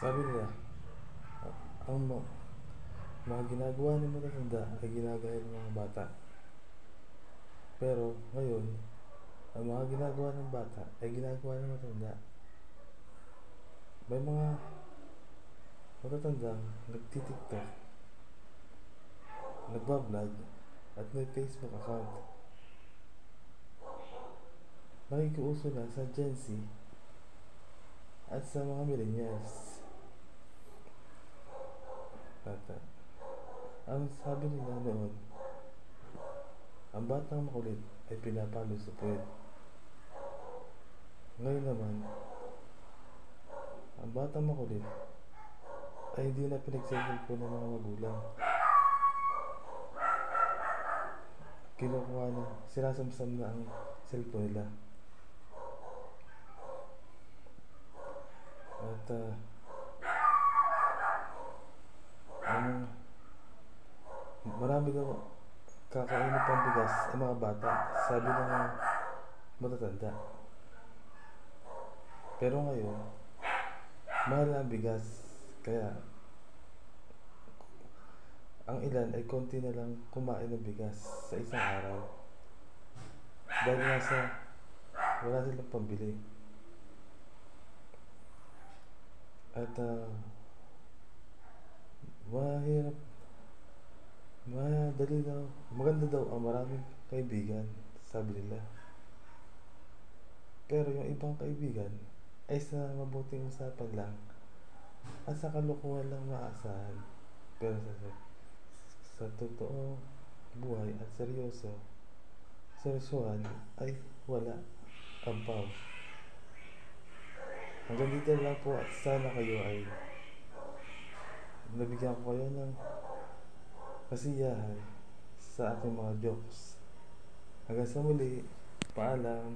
Sabi nila, ang mga ginagawa ng matatanda ay ginagaya ng mga bata. Pero ngayon, ang mga ginagawa ng bata ay ginagawa ng matatanda. May mga matatandang nagtitiktok, nagbablog, at may Facebook account. Nakikiuso na sa Gen Z at sa mga millennials. At ang sabi nila noon, ang batang makulit ay pinapalo sa puwet. Ngayon naman, ang batang makulit ay hindi na pinagsisilpo ng mga magulang. Kinukuha na, sinasamsam na ang cellphone nila. At marami daw kakainin pang bigas ang mga bata, sabi ng mga matatanda. Pero ngayon, mahal na ang bigas, kaya ang ilan ay konti na lang kumain ng bigas sa isang araw. Dahil wala silang pambili. At madali daw, maganda daw ang maraming kaibigan, sabi nila. Pero yung ibang kaibigan ay sa mabuting usapan lang at sa kalokohan lang maasahan. Pero sa totoo buhay at seryosohan ay wala ampaw. Hanggang dito lang po at sana kayo ay nabigyan ko kayo ng kasiyahan sa ating mga jokes. Hanggang sa muli, paalam.